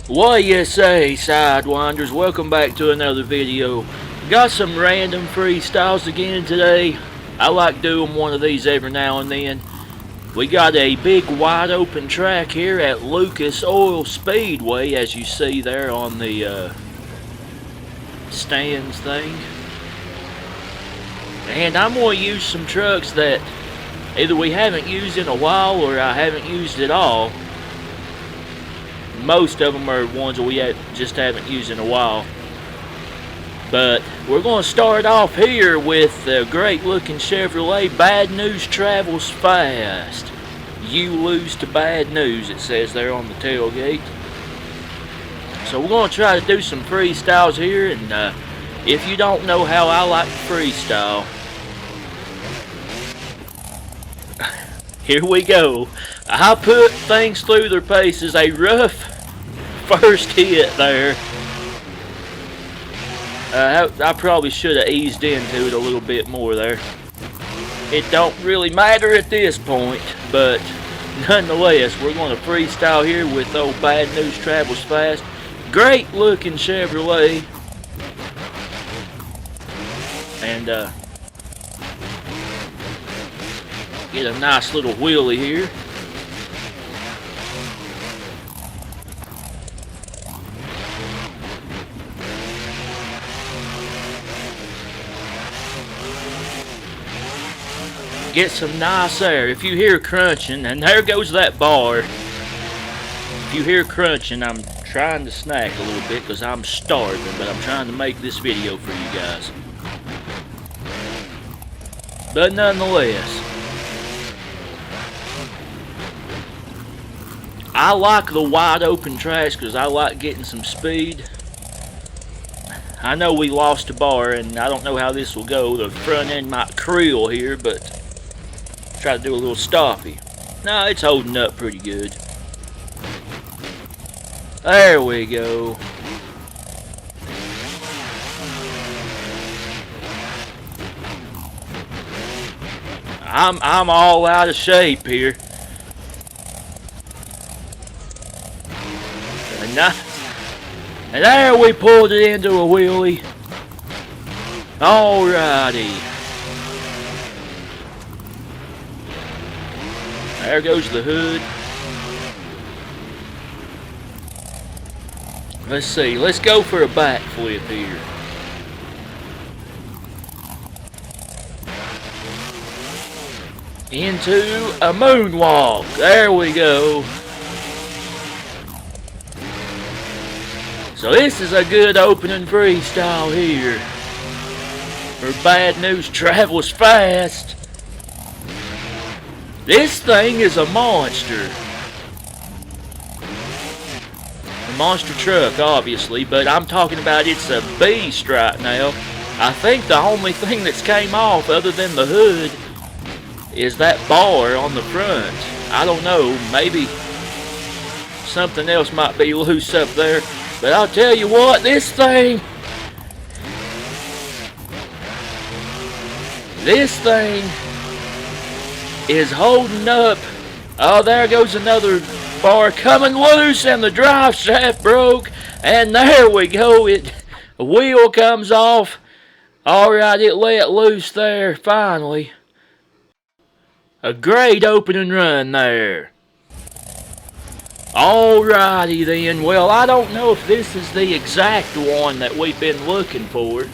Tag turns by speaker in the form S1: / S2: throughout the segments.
S1: What you say, Sidewinders? Welcome back to another video. Got some random freestyles again today. I like doing one of these every now and then. We got a big wide open track here at Lucas Oil Speedway, as you see there on the stands thing. And I'm going to use some trucks that either we haven't used in a while or I haven't used at all. Most of them are ones that we just haven't used in a while. But we're going to start off here with the great looking Chevrolet Bad News Travels Fast. You lose to bad news, it says there on the tailgate. So we're going to try to do some freestyles here, and if you don't know how I like to freestyle, here we go. I put things through their paces. A rough first hit there. I probably should have eased into it a little bit more there. It don't really matter at this point, but nonetheless, we're going to freestyle here with old Bad News Travels Fast. Great looking Chevrolet. And get a nice little wheelie here. Get some nice air. If you hear crunching, and there goes that bar. If you hear crunching, I'm trying to snack a little bit because I'm starving, but I'm trying to make this video for you guys. But nonetheless, I like the wide open tracks because I like getting some speed. I know we lost a bar, and I don't know how this will go. The front end might creel here, but try to do a little stoppy. No, it's holding up pretty good. There we go. I'm all out of shape here. And there we pulled it into a wheelie. Alrighty. There goes the hood. Let's see. Let's go for a backflip here. Into a moonwalk. There we go. So this is a good opening freestyle here for Bad News Travels Fast. This thing is a monster. A monster truck, obviously, but I'm talking about it's a beast right now. I think the only thing that's came off other than the hood is that bar on the front. I don't know, maybe something else might be loose up there. But I'll tell you what, this thing is holding up. Oh, there goes another bar coming loose, and the drive shaft broke. And there we go. The wheel comes off. Alright, it let loose there, finally. A great opening run there. Alrighty then. Well, I don't know if this is the exact one that we've been looking for,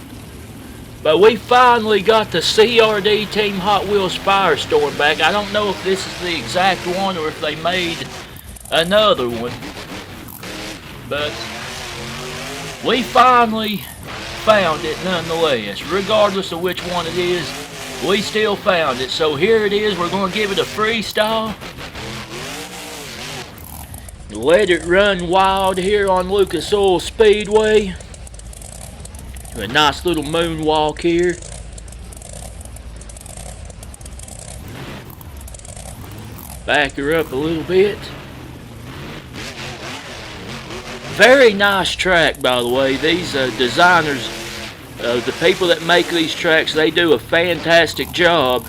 S1: but we finally got the CRD Team Hot Wheels Firestorm back. I don't know if this is the exact one or if they made another one, but we finally found it nonetheless. Regardless of which one it is, we still found it. So here it is. We're going to give it a freestyle. Let it run wild here on Lucas Oil Speedway. A nice little moonwalk here. Back her up a little bit. Very nice track, by the way. These designers, the people that make these tracks, they do a fantastic job.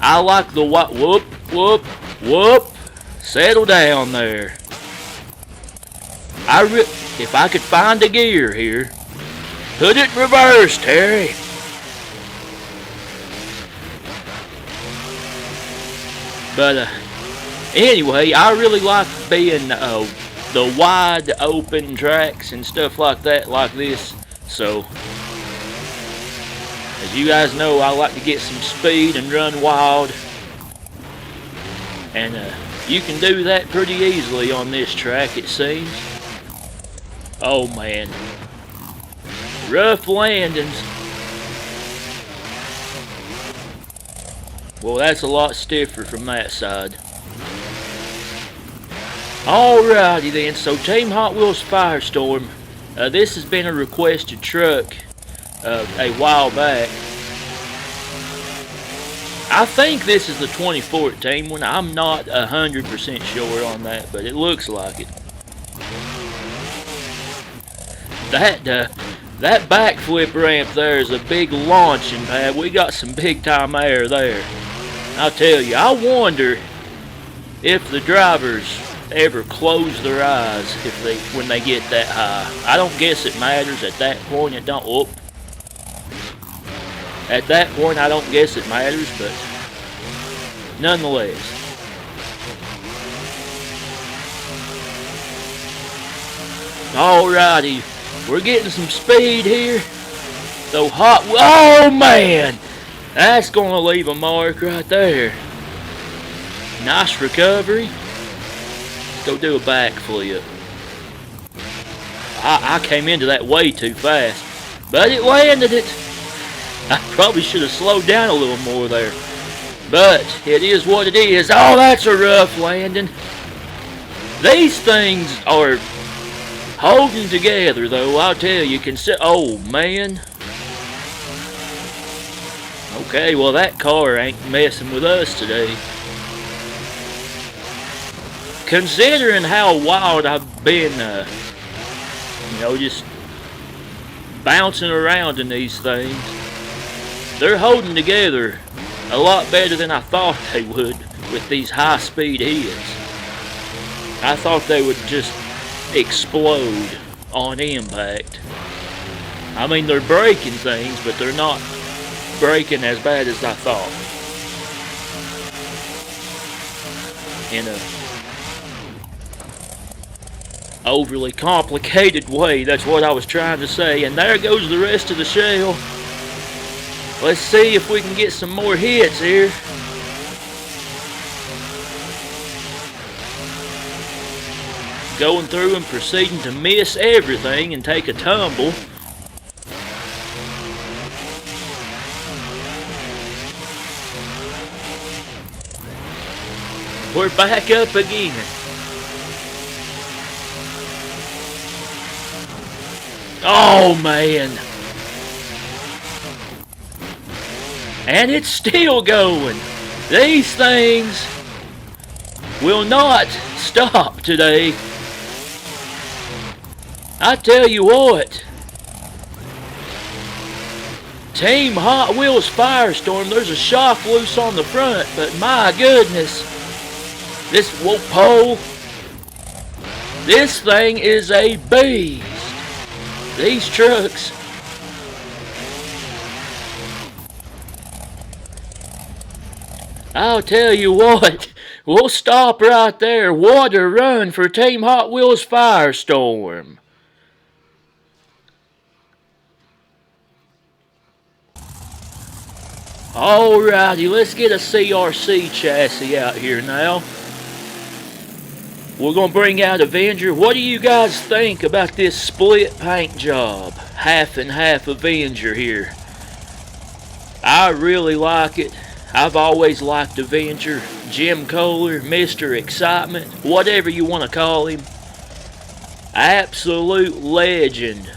S1: I like the whoop, whoop, whoop. Settle down there. if I could find a gear here, put it in reverse, Terry. But anyway, I really like being the wide open tracks and stuff like that, like this. So, as you guys know, I like to get some speed and run wild. And you can do that pretty easily on this track, it seems. Oh man. Rough landings. Well, that's a lot stiffer from that side. Alrighty then, so Team Hot Wheels Firestorm. This has been a requested truck a while back. I think this is the 2014 one. I'm not 100% sure on that, but it looks like it. That backflip ramp there is a big launching pad. We got some big time air there. I'll tell you, I wonder if the drivers ever close their eyes when they get that high. I don't guess it matters at that point. It don't. Oh. At that point, I don't guess it matters, but nonetheless. Alrighty, we're getting some speed here. So hot. Oh man, that's gonna leave a mark right there. Nice recovery. Let's go do a backflip. I came into that way too fast, but it landed it. I probably should have slowed down a little more there. But it is what it is. Oh, that's a rough landing. These things are holding together, though. I'll tell you. Oh, man. Okay, well, that car ain't messing with us today. Considering how wild I've been, just bouncing around in these things, they're holding together a lot better than I thought they would with these high-speed hits. I thought they would just explode on impact. I mean, they're breaking things, but they're not breaking as bad as I thought. In a overly complicated way, that's what I was trying to say. And there goes the rest of the shell. Let's see if we can get some more hits here. Going through and proceeding to miss everything and take a tumble. We're back up again. Oh man. And it's still going. These things will not stop today. I tell you what. Team Hot Wheels Firestorm, there's a shock loose on the front, but my goodness. This pole. This thing is a beast. These trucks. I'll tell you what, we'll stop right there. What a run for Team Hot Wheels Firestorm. Alrighty, let's get a CRC chassis out here now. We're going to bring out Avenger. What do you guys think about this split paint job? Half and half Avenger here. I really like it. I've always liked Avenger, Jim Kohler, Mr. Excitement, whatever you want to call him. Absolute legend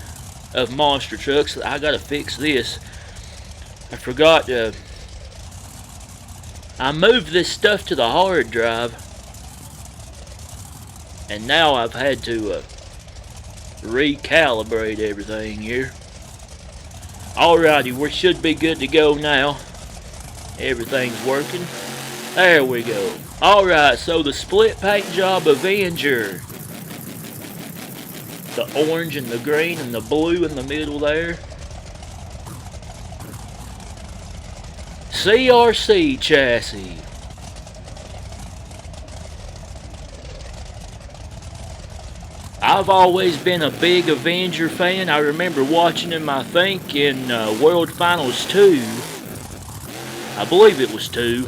S1: of monster trucks. I gotta fix this. I forgot I moved this stuff to the hard drive, and now I've had to recalibrate everything here. Alrighty, we should be good to go now. Everything's working. There we go. Alright, so the split paint job Avenger. the orange and the green and the blue in the middle there. CRC chassis. I've always been a big Avenger fan. I remember watching him, I think, in World Finals 2. I believe it was 2.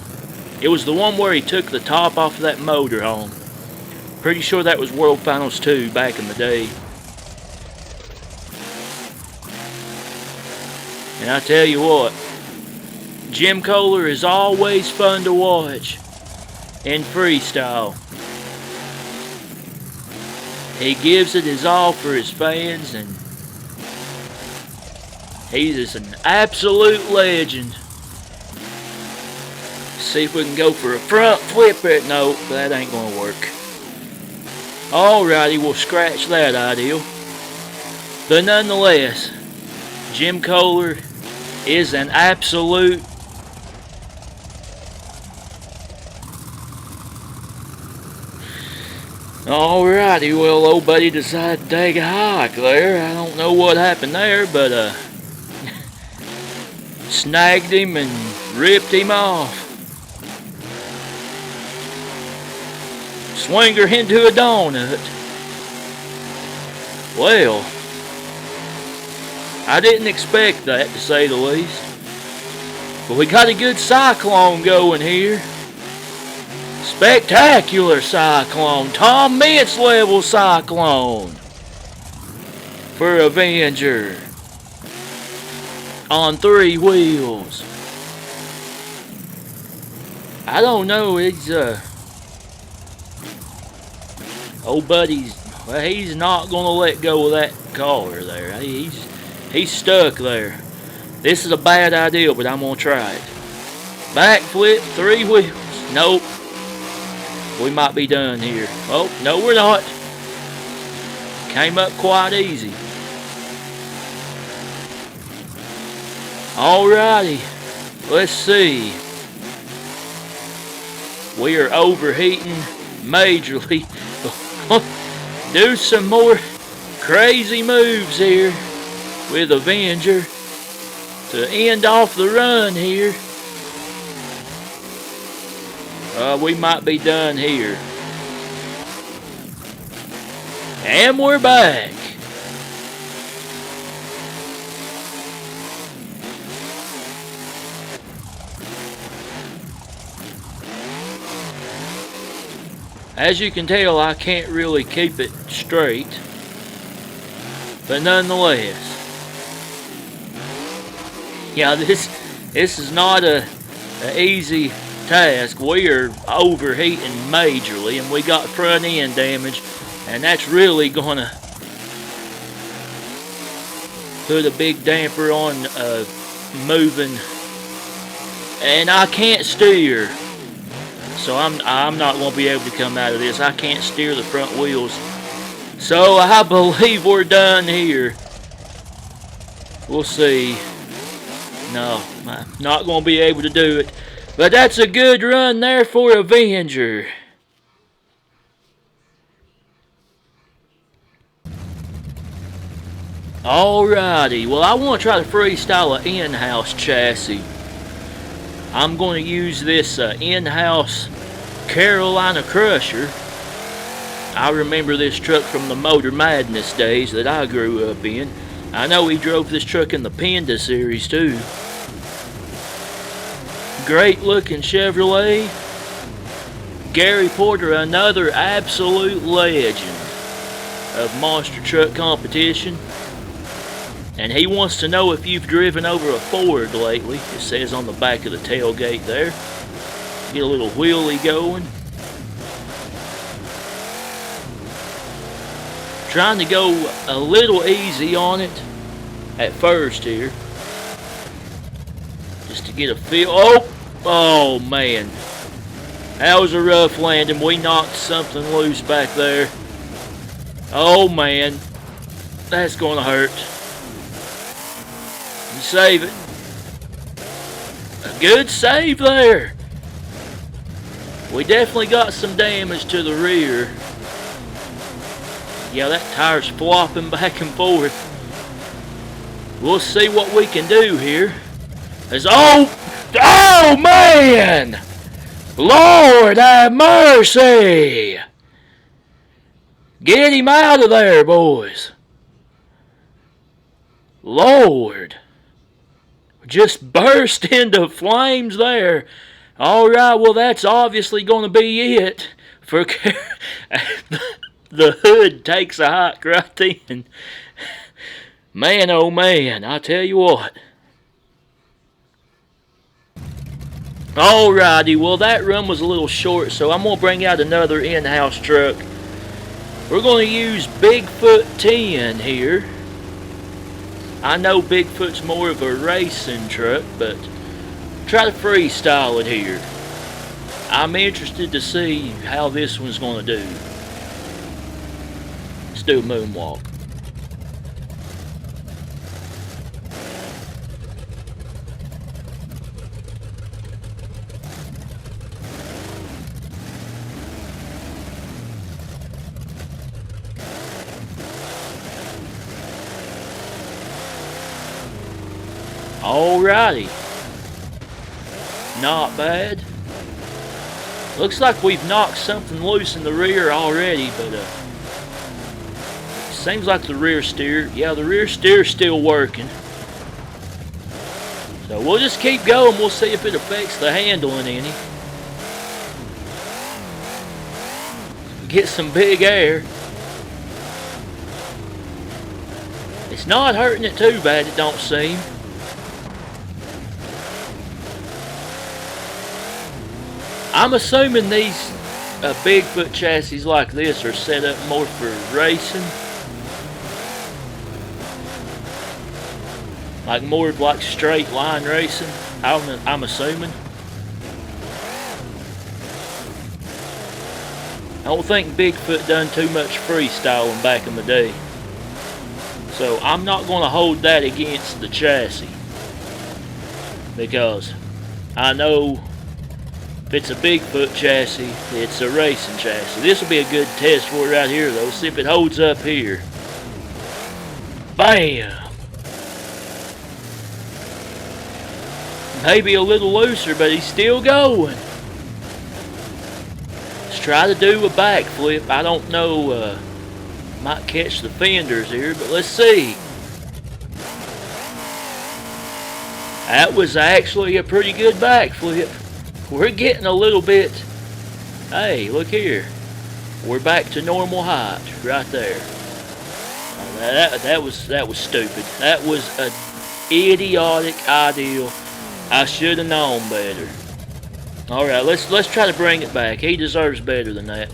S1: It was the one where he took the top off of that motorhome. Pretty sure that was World Finals 2 back in the day. And I tell you what, Jim Kohler is always fun to watch in freestyle. He gives it his all for his fans, and he's just an absolute legend. See if we can go for a front flip it. Nope, that ain't gonna work. Alrighty, we'll scratch that idea. But nonetheless, Jim Kohler is an absolute alrighty, well, old buddy decided to take a hike there. I don't know what happened there, but snagged him and ripped him off. Swinger into a donut. Well, I didn't expect that, to say the least. But we got a good cyclone going here. Spectacular cyclone. Tom Mintz level cyclone for Avenger on 3 wheels. I don't know, he's old buddy's, well, he's not gonna let go of that collar there. He's stuck there. This is a bad idea, but I'm gonna try it. Backflip, 3 wheels. Nope. We might be done here. Oh, no we're not. Came up quite easy. Alrighty. Let's see. We are overheating majorly. Do some more crazy moves here with Avenger to end off the run here. We might be done here. And we're back. As you can tell, I can't really keep it straight. But nonetheless. Yeah, this is not an easy task. We are overheating majorly, and we got front end damage, and that's really gonna put a big damper on moving. And I can't steer, so I'm not gonna be able to come out of this. I can't steer the front wheels, so I believe we're done here. We'll see. No, I'm not gonna be able to do it. But that's a good run there for Avenger. Alrighty, well I want to try to freestyle an in-house chassis. I'm going to use this in-house Carolina Crusher. I remember this truck from the Motor Madness days that I grew up in. I know he drove this truck in the Panda series too. Great looking Chevrolet. Gary Porter, another absolute legend of monster truck competition. And he wants to know if you've driven over a Ford lately. It says on the back of the tailgate there. Get a little wheelie going. Trying to go a little easy on it at first here. Just to get a feel. Oh man. That was a rough landing. We knocked something loose back there. Oh man. That's going to hurt. And save it. A good save there. We definitely got some damage to the rear. Yeah, that tire's flopping back and forth. We'll see what we can do here. Oh man! Lord have mercy! Get him out of there, boys. Lord. Just burst into flames there. Alright, well that's obviously going to be it. For the hood takes a hike right then. Man, oh man, I tell you what. Alrighty, well that run was a little short, so I'm going to bring out another in-house truck. We're going to use Bigfoot 10 here. I know Bigfoot's more of a racing truck, but try to freestyle it here. I'm interested to see how this one's going to do. Let's do a moonwalk. Alrighty. Not bad. Looks like we've knocked something loose in the rear already, but seems like the rear steer. Yeah, the rear steer's still working. So we'll just keep going. We'll see if it affects the handling any. Get some big air. It's not hurting it too bad, it don't seem. I'm assuming these Bigfoot chassis like this are set up more for racing. Like more like straight line racing, I'm assuming. I don't think Bigfoot done too much freestyling back in the day. So I'm not going to hold that against the chassis. Because I know if it's a Bigfoot chassis, it's a racing chassis. This will be a good test for it right here though. See if it holds up here. Bam! Maybe a little looser, but he's still going. Let's try to do a backflip. I don't know, might catch the fenders here, but let's see. That was actually a pretty good backflip. We're getting a little bit. Hey, look here. We're back to normal height right there. That was stupid. That was an idiotic idea. I should have known better. All right, let's try to bring it back. He deserves better than that.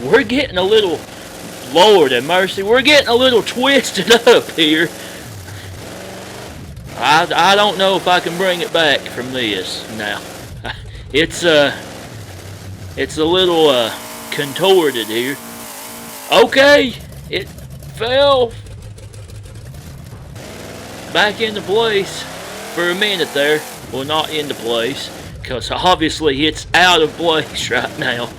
S1: We're getting a little. Lord have mercy. We're getting a little twisted up here. I don't know if I can bring it back from this now. It's a little contorted here. Okay, it fell back into place for a minute there. Well, not into place, because obviously it's out of place right now,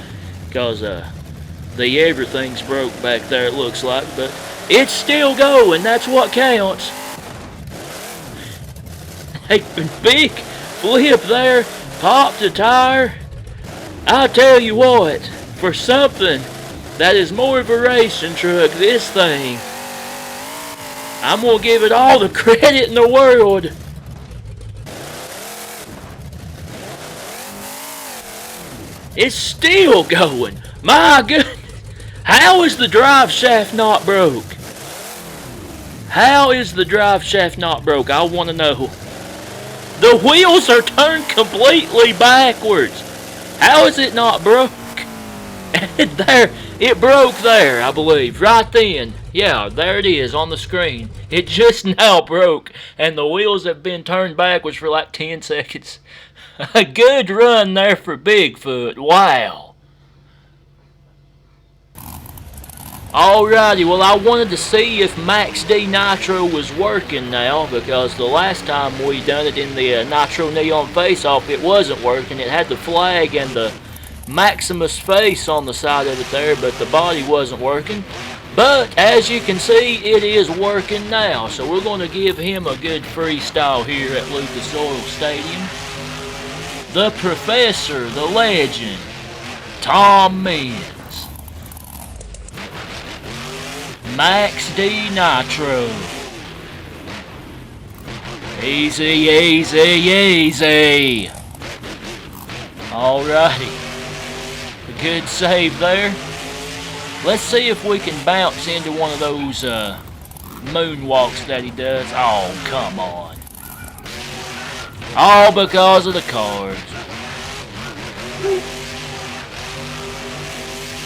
S1: because the everything's broke back there, it looks like, but it's still going. That's what counts. A big flip there, popped a tire. I tell you what, for something that is more of a racing truck, this thing, I'm going to give it all the credit in the world. It's still going. My goodness. How is the drive shaft not broke? How is the drive shaft not broke? I want to know. The wheels are turned completely backwards. How is it not broke? And there, it broke there, I believe, right then. Yeah, there it is on the screen. It just now broke, and the wheels have been turned backwards for like 10 seconds. A good run there for Bigfoot. Wow. Alrighty, well I wanted to see if Max D Nitro was working now, because the last time we done it in the Nitro Neon Face-Off, it wasn't working. It had the flag and the Maximus face on the side of it there, but the body wasn't working. But as you can see, it is working now. So we're going to give him a good freestyle here at Lucas Oil Stadium. The Professor, the legend, Tom Means, Max D Nitro. Easy, easy, easy. Alrighty. A good save there. Let's see if we can bounce into one of those moonwalks that he does. Oh, come on. All because of the cars.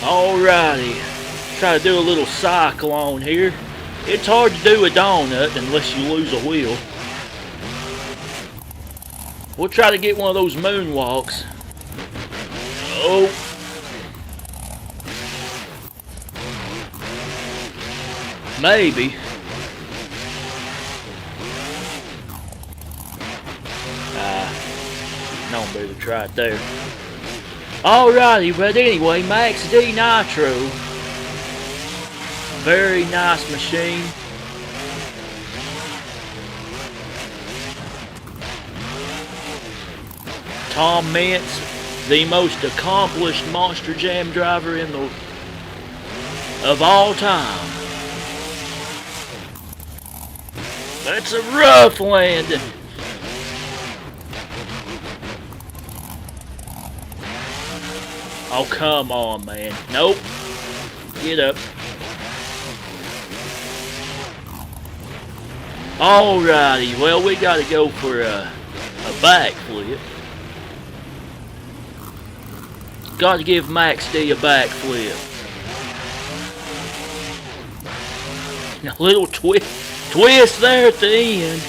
S1: Alrighty. Try to do a little cyclone here. It's hard to do a donut unless you lose a wheel. We'll try to get one of those moonwalks. Oh. Maybe. No better try it there. Alrighty, but anyway, Max D Nitro. Very nice machine. Tom Mintz, the most accomplished Monster Jam driver of all time. That's a rough landing. Oh, come on, man. Nope. Get up. Alrighty, well, we gotta go for a backflip. Got to give Max D a backflip. A little twist there at the end.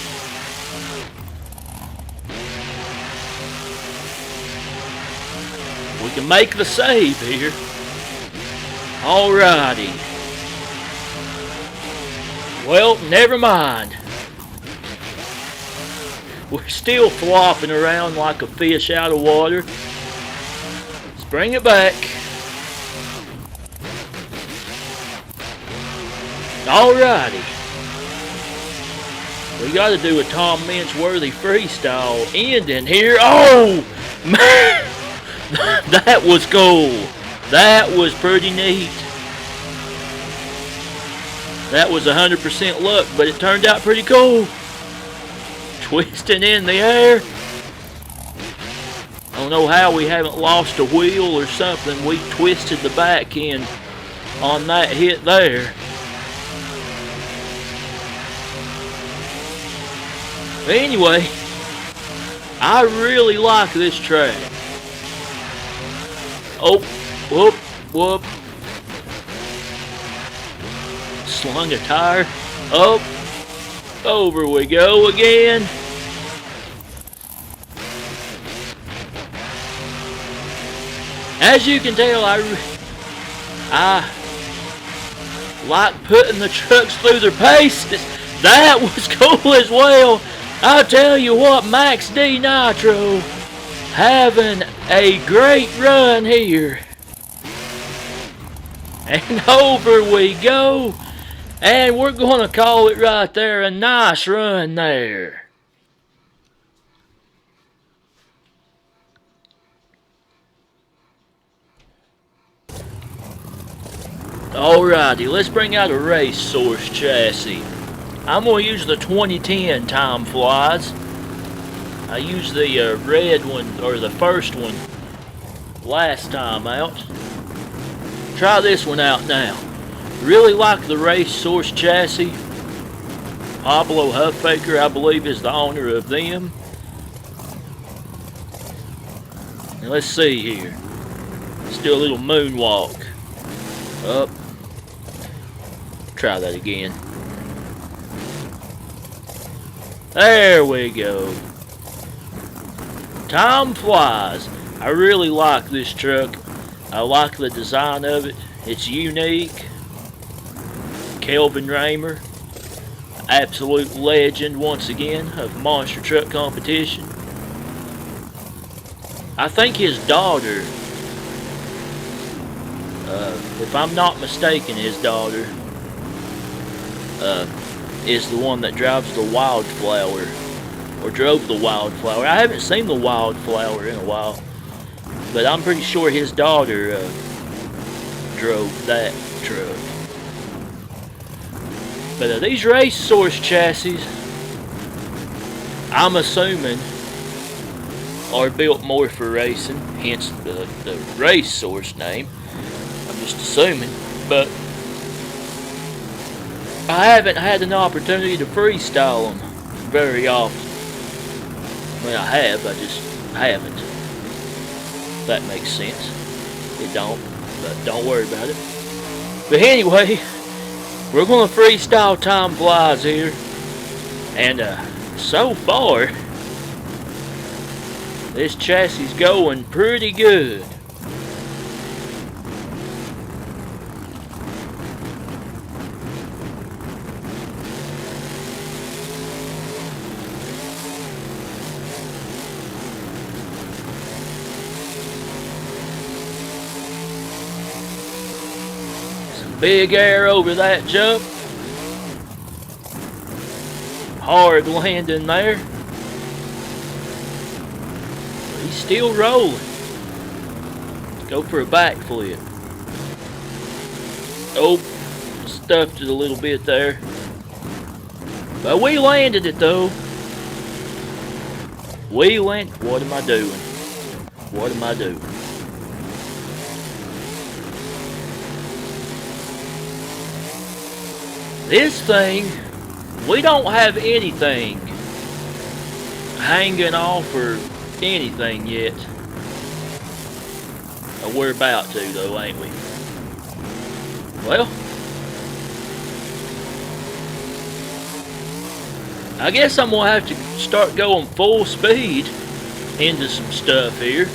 S1: We can make the save here. Alrighty. Well, never mind. We're still flopping around like a fish out of water. Bring it back. Alrighty. We got to do a Tom Mintz worthy freestyle ending here. Oh, man. That was cool. That was pretty neat. That was 100% luck, but it turned out pretty cool. Twisting in the air. I don't know how we haven't lost a wheel or something. We twisted the back end on that hit there. But anyway, I really like this track. Oh, whoop, whoop. Slung a tire. Oh, over we go again. As you can tell, I like putting the trucks through their paces. That was cool as well. I'll tell you what, Max D Nitro having a great run here. And over we go. And we're going to call it right there a nice run there. Alrighty, let's bring out a race source chassis. I'm going to use the 2010 Time Flies. I used the red one, or the first one, last time out. Try this one out now. Really like the race source chassis. Pablo Huffaker, I believe, is the owner of them. And let's see here. Let's do a little moonwalk. Up. Try that again. There we go. Time flies. I really like this truck. I like the design of it. It's unique. Kelvin Raymer, absolute legend once again of monster truck competition. I think his daughter If I'm not mistaken, his daughter is the one that drives the Wildflower, or drove the Wildflower. I haven't seen the Wildflower in a while, but I'm pretty sure his daughter drove that truck. But these race source chassis, I'm assuming, are built more for racing, hence the race source name. I'm just assuming, but I haven't had an opportunity to freestyle them very often. I mean, I have, I just haven't. If that makes sense. It don't, but don't worry about it. But anyway, we're gonna freestyle Time Flies here, and so far, this chassis is going pretty good. Some big air over that jump. Hard landing there. He's still rolling. Let's go for a backflip. Oh, stuffed it a little bit there. But we landed it though. We went. What am I doing? What am I doing? This thing, we don't have anything hanging off or anything yet. We're about to though, ain't we? Well, I guess I'm gonna have to start going full speed into some stuff here.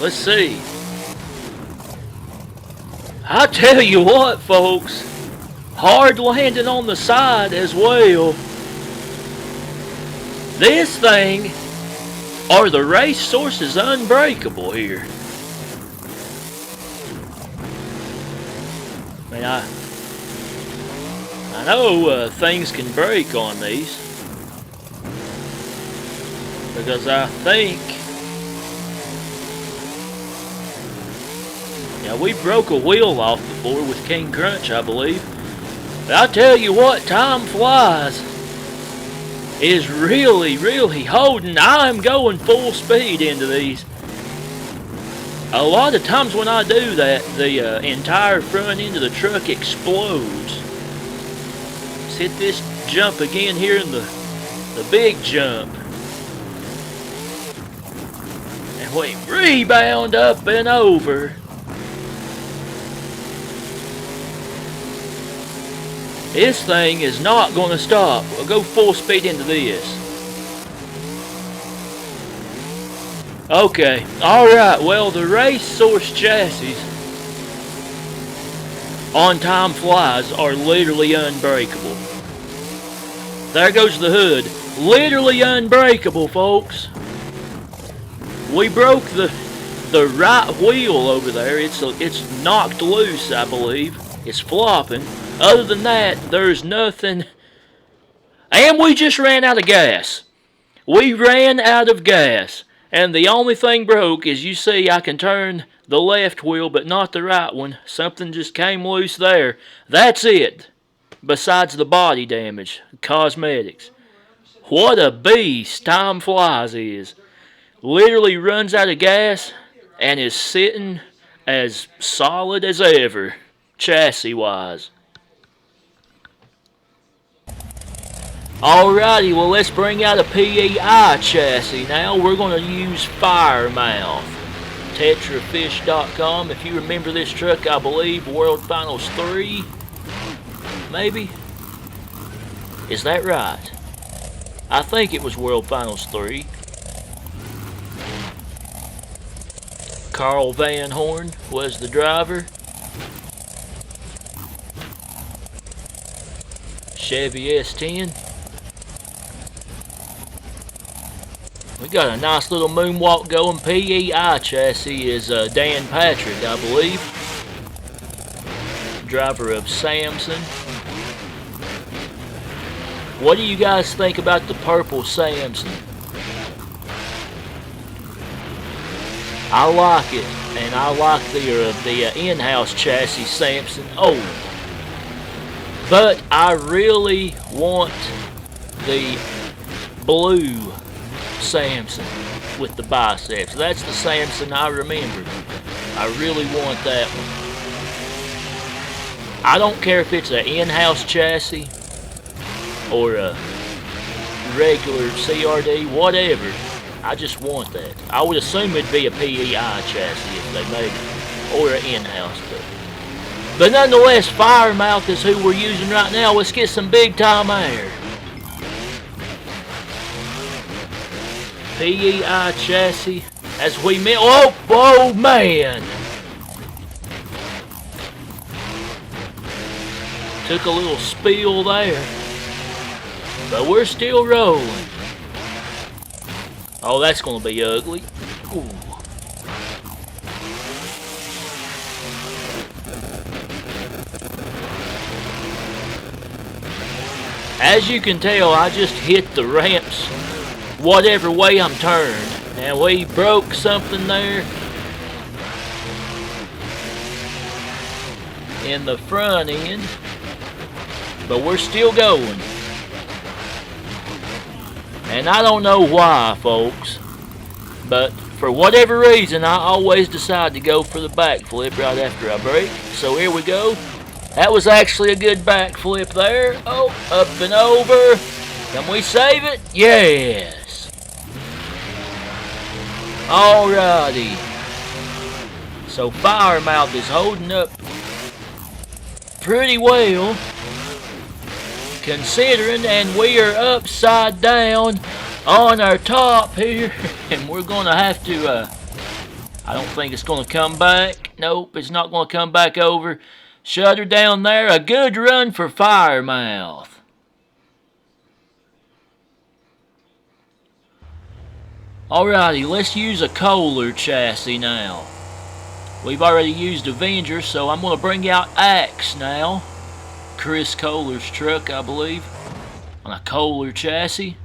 S1: Let's see. I tell you what, folks, hard landing on the side as well. This thing, are the race sources unbreakable here? I mean, I know things can break on these, because I think, yeah, we broke a wheel off before with King Crunch, I believe. But I tell you what, Time Flies is really, really holding. I'm going full speed into these. A lot of times when I do that, the entire front end of the truck explodes. Let's hit this jump again here in the big jump. And we rebound up and over. This thing is not going to stop. We'll go full speed into this. Okay, alright, well, the race source chassis on Time Flies are literally unbreakable. There goes the hood. Literally unbreakable, folks. We broke the right wheel over there. It's knocked loose, I believe. It's flopping. Other than that, there's nothing. And we just ran out of gas. We ran out of gas. And the only thing broke is, you see, I can turn the left wheel, but not the right one. Something just came loose there. That's it. Besides the body damage, cosmetics. What a beast Time Flies is. Literally runs out of gas and is sitting as solid as ever, chassis-wise. Alrighty, well, let's bring out a PEI chassis now. We're going to use Firemouth. Tetrafish.com. If you remember this truck, I believe World Finals 3, maybe? Is that right? I think it was World Finals 3. Carl Van Horn was the driver. Chevy S10. We got a nice little moonwalk going. PEI chassis is Dan Patrick, I believe. Driver of Samson. What do you guys think about the purple Samson? I like it, and I like the in-house chassis Samson. Oh, but I really want the blue Samson with the biceps. That's the Samson I remember. I really want that one. I don't care if it's an in-house chassis or a regular CRD, whatever. I just want that. I would assume it'd be a PEI chassis if they made it, or an in-house. But nonetheless, Firemouth is who we're using right now. Let's get some big time air. PEI chassis as we met. Oh man! Took a little spill there. But we're still rolling. Oh, that's going to be ugly. Ooh. As you can tell, I just hit the ramps whatever way I'm turned. And we broke something there in the front end. But we're still going. And I don't know why, folks, but for whatever reason, I always decide to go for the backflip right after I brake. So here we go. That was actually a good backflip there. Oh, up and over. Can we save it? Yes. Alrighty. So Firemouth is holding up pretty well, considering, and we are upside down on our top here, and we're gonna have to I don't think it's gonna come back. Nope, it's not gonna come back over. Shut her down there. A good run for Firemouth. Alrighty, let's use a Kohler chassis now. We've already used Avenger, so I'm gonna bring out Axe now. Chris Kohler's truck, I believe, on a Kohler chassis.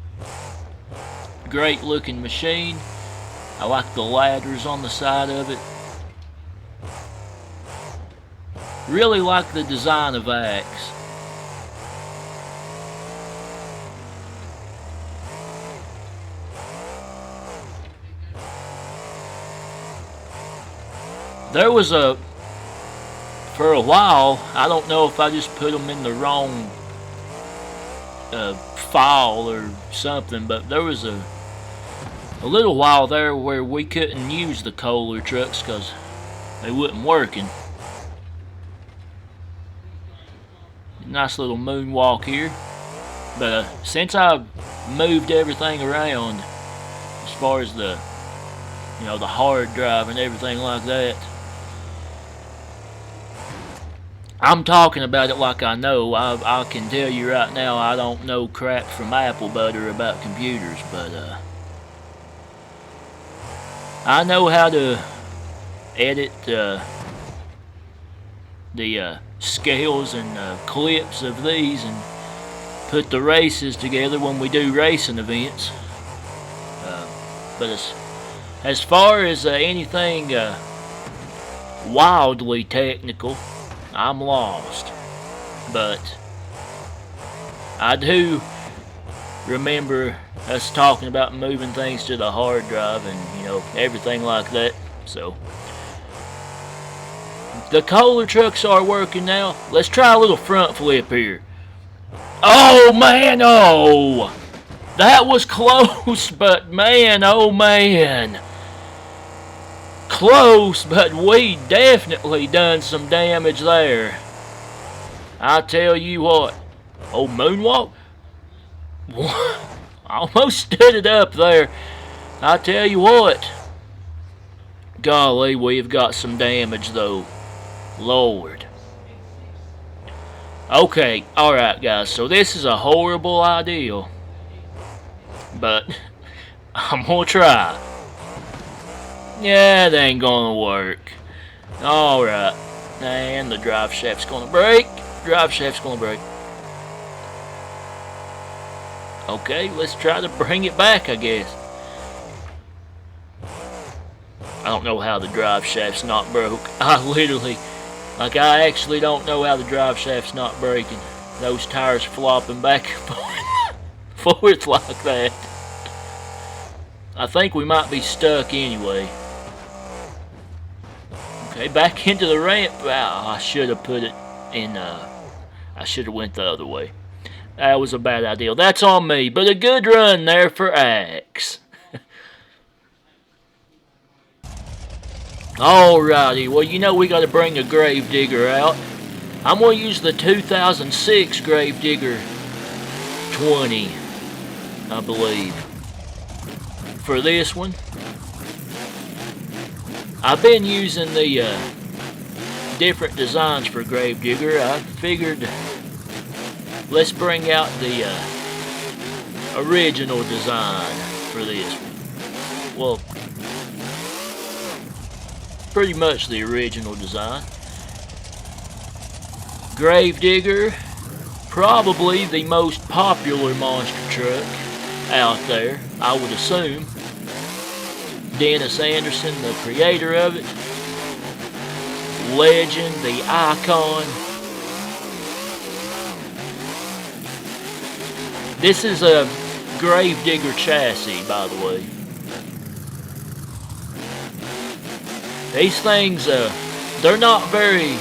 S1: Great looking machine. I like the ladders on the side of it. Really like the design of Axe. There was for a while, I don't know if I just put them in the wrong file or something, but there was a little while there where we couldn't use the Kohler trucks because they wasn't working. Nice little moonwalk here, but since I've moved everything around as far as the the hard drive and everything like that, I'm talking about it like I know. I can tell you right now, I don't know crap from apple butter about computers, but I know how to edit the scales and clips of these and put the races together when we do racing events. But as far as anything wildly technical, I'm lost. But I do remember us talking about moving things to the hard drive and everything like that. So the Kohler trucks are working now. Let's try a little front flip here. Oh man, oh, that was close, but man, oh man, close, but we definitely done some damage there. I tell you what. Oh, moonwalk. Almost stood it up there. I tell you what. Golly, we've got some damage though. Lord. Okay, alright guys, so this is a horrible idea. But I'm gonna try. Yeah, that ain't gonna work. Alright. And the drive shaft's gonna break. Drive shaft's gonna break. Okay, let's try to bring it back, I guess. I don't know how the drive shaft's not broke. I actually don't know how the drive shaft's not breaking. Those tires flopping back and forth like that. I think we might be stuck anyway. Okay, back into the ramp. Oh, I should have put it in, I should have went the other way. That was a bad idea. That's on me, but a good run there for Axe. Alrighty, well, you know we got to bring a Gravedigger out. I'm going to use the 2006 Gravedigger 20, I believe, for this one. I've been using the different designs for Gravedigger. I figured let's bring out the original design for this one. Well, pretty much the original design. Gravedigger, probably the most popular monster truck out there, I would assume. Dennis Anderson, the creator of it. Legend, the icon. This is a Gravedigger chassis, by the way. These things, they're not very,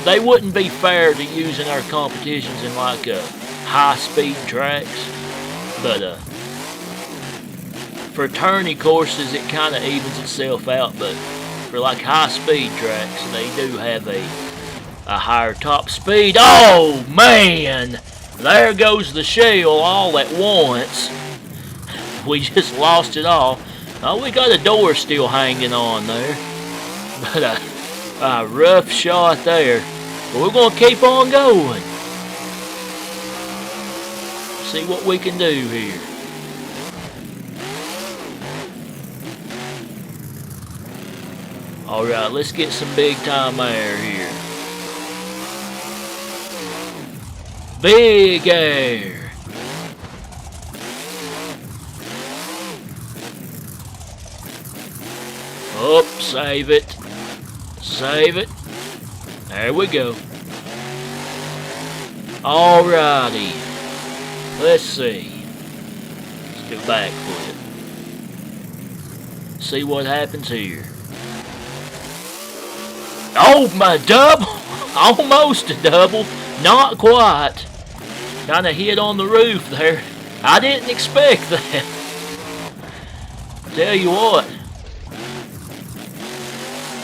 S1: they wouldn't be fair to use in our competitions in like high-speed tracks, but for tourney courses it kind of evens itself out, but for like high-speed tracks they do have a higher top speed. Oh man, there goes the shell all at once. We just lost it all. Oh, we got a door still hanging on there, but a rough shot there. But we're going to keep on going. See what we can do here. Alright, let's get some big time air here. Big air. Oh, save it. Save it. There we go. Alrighty. Let's see. Let's do backflip. See what happens here. Oh, my double. Almost a double. Not quite. Kind of hit on the roof there. I didn't expect that. Tell you what.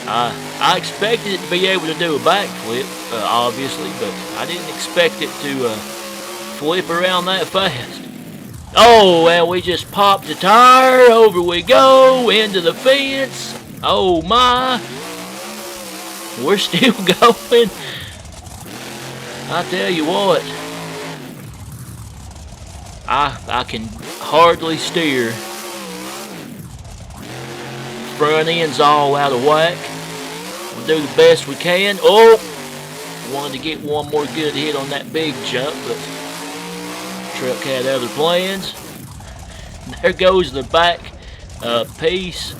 S1: I expected it to be able to do a backflip, obviously, but I didn't expect it to flip around that fast. Oh, well, we just popped the tire. Over we go, into the fence. Oh, my. We're still going. I tell you what. I can hardly steer. Front end's all out of whack. We'll do the best we can. Oh! Wanted to get one more good hit on that big jump, but truck had other plans. There goes the back piece.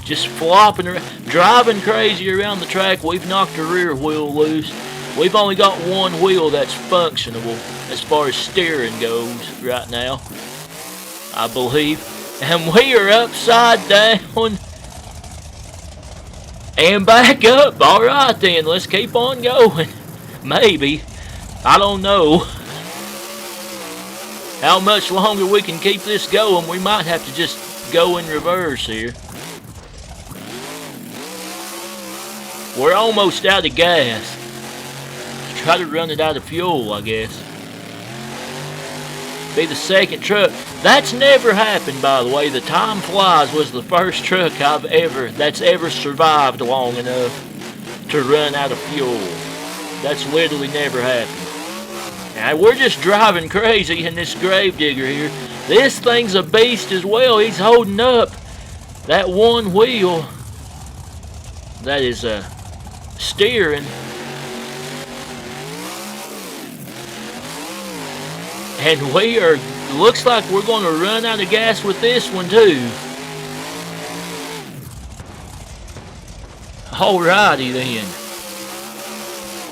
S1: Just flopping around, driving crazy around the track. We've knocked the rear wheel loose. We've only got one wheel that's functionable as far as steering goes right now, I believe. And we are upside down and back up. Alright then, let's keep on going. Maybe. I don't know how much longer we can keep this going. We might have to just go in reverse here. We're almost out of gas. Let's try to run it out of fuel, I guess. Be the second truck. That's never happened, by the way. The Time Flies was the first truck that's ever survived long enough to run out of fuel. That's literally never happened. Now, we're just driving crazy in this Gravedigger here. This thing's a beast as well. He's holding up that one wheel that is steering. And we are, looks like we're going to run out of gas with this one too. Alrighty then.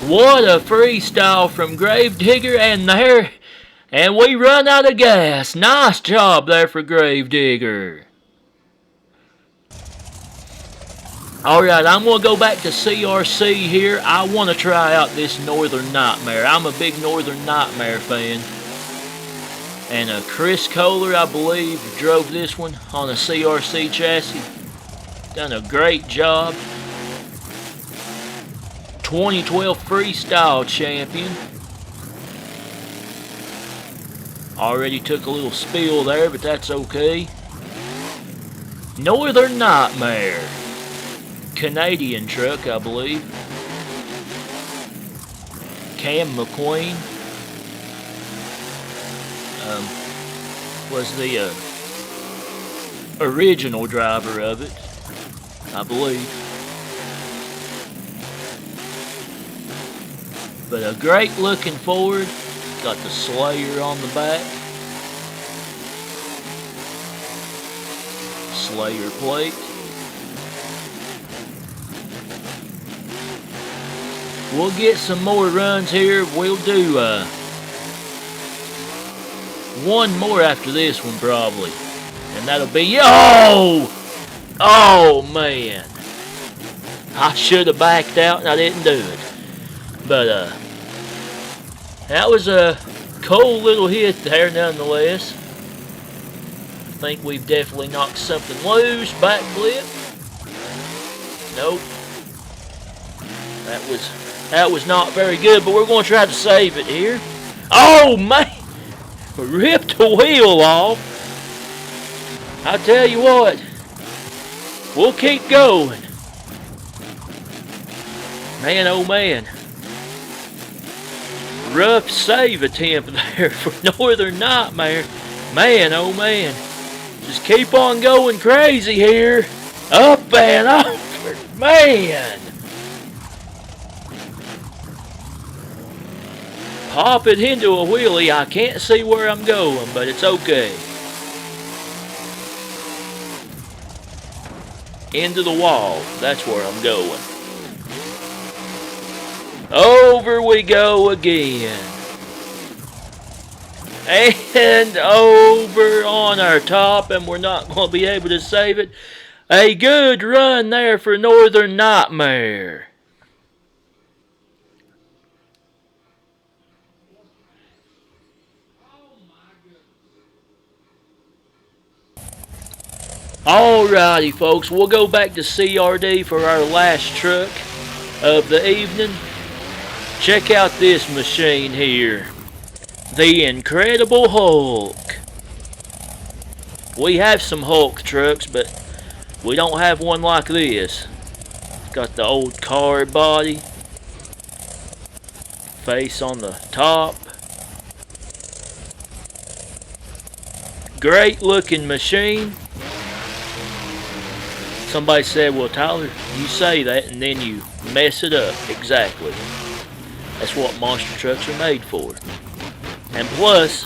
S1: What a freestyle from Gravedigger, and we run out of gas. Nice job there for Gravedigger. Alright, I'm going to go back to CRC here. I want to try out this Northern Nightmare. I'm a big Northern Nightmare fan. And Chris Kohler, I believe, drove this one on a CRC chassis. Done a great job. 2012 freestyle champion. Already took a little spill there, but that's okay. Northern Nightmare. Canadian truck, I believe. Cam McQueen was the original driver of it, I believe. But a great looking Ford. Got the Slayer on the back. Slayer plate. We'll get some more runs here. We'll do one more after this one probably. And that'll be, oh man. I should have backed out and I didn't do it. But that was a cool little hit there nonetheless. I think we've definitely knocked something loose. Backflip. Nope. That was not very good, but we're going to try to save it here. Oh man! Ripped the wheel off. I tell you what, we'll keep going. Man, oh man. Rough save attempt there for Northern Nightmare. Man, oh man. Just keep on going crazy here. Up and over. Man. Pop it into a wheelie. I can't see where I'm going, but it's okay. Into the wall. That's where I'm going. Over we go again. And over on our top, and we're not going to be able to save it. A good run there for Northern Nightmare. Alrighty folks, we'll go back to CRD for our last truck of the evening. Check out this machine here. The Incredible Hulk. We have some Hulk trucks, but we don't have one like this. It's got the old car body. Face on the top. Great looking machine. Somebody said, well, Tyler, you say that and then you mess it up. Exactly. That's what monster trucks are made for. And plus,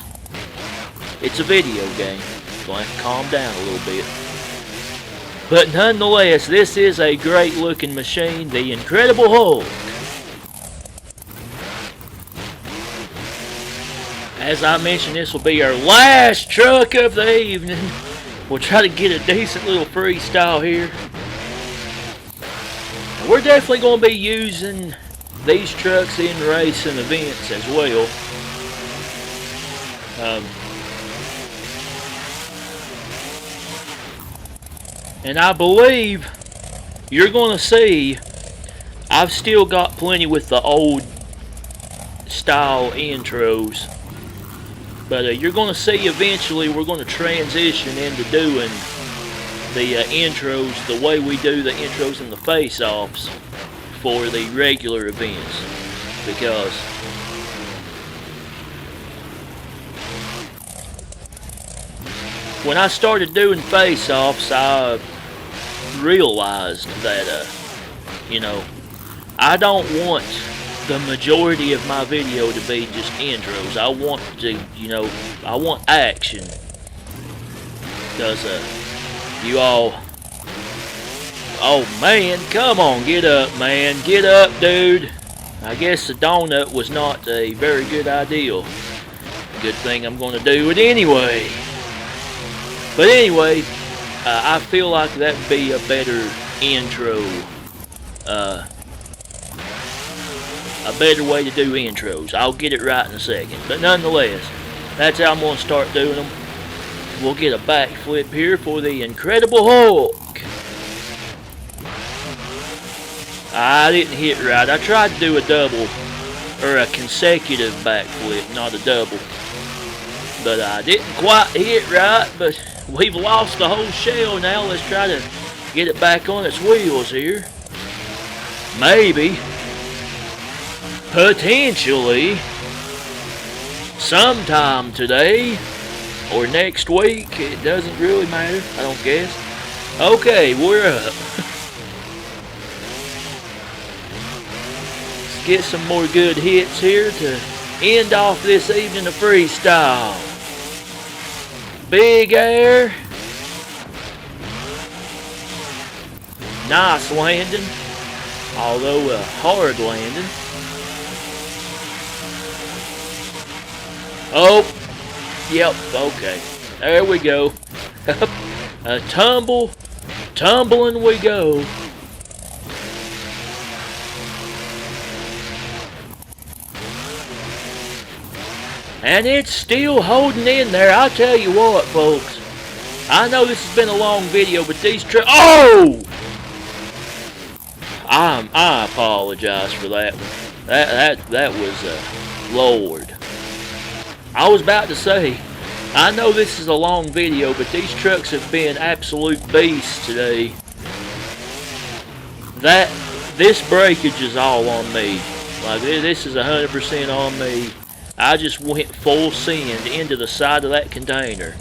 S1: it's a video game. So I have to calm down a little bit. But nonetheless, this is a great looking machine. The Incredible Hulk. As I mentioned, this will be our last truck of the evening. We'll try to get a decent little freestyle here. We're definitely going to be using these trucks in racing events as well. And I believe you're going to see I've still got plenty with the old style intros. But you're going to see eventually we're going to transition into doing the intros the way we do the intros and the face-offs for the regular events. because when I started doing face-offs, I realized that, you know, I don't want the majority of my video to be just intros. I want to, you know, I want action. Because, you all, oh man, come on, get up, man. Get up, dude. I guess the donut was not a very good idea. Good thing I'm going to do it anyway. But anyway, I feel like that would be a better intro, a better way to do intros. I'll get it right in a second. But nonetheless, that's how I'm going to start doing them. We'll get a backflip here for the Incredible Hulk. I didn't hit right. I tried to do a double, or a consecutive backflip, not a double. But I didn't quite hit right, but we've lost the whole shell now. Let's try to get it back on its wheels here. Maybe, potentially, sometime today or next week. It doesn't really matter, I don't guess. Okay, we're up. Let's get some more good hits here to end off this evening of freestyle. Big air. Nice landing, although a hard landing. Oh, yep, okay. There we go. A tumble, tumbling we go. And it's still holding in there. I'll tell you what, folks. I know this has been a long video, but these trucks... Oh! I apologize for that one. That was, Lord. I was about to say, I know this is a long video, but these trucks have been absolute beasts today. This breakage is all on me. Like, this is 100% on me. I just went full send into the side of that container.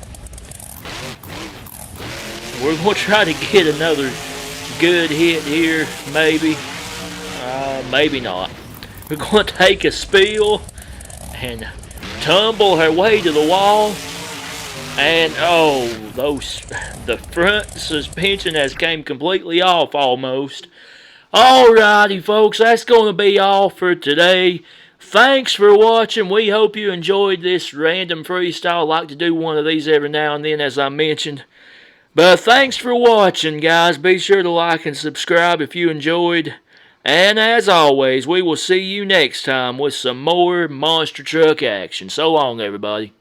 S1: We're going to try to get another good hit here, maybe. Maybe not. We're going to take a spill and tumble her way to the wall. And, oh, the front suspension has came completely off almost. Alrighty, folks, that's going to be all for today. Thanks for watching. We hope you enjoyed this random freestyle. I like to do one of these every now and then, as I mentioned. But thanks for watching, guys. Be sure to like and subscribe if you enjoyed. And as always, we will see you next time with some more monster truck action. So long, everybody.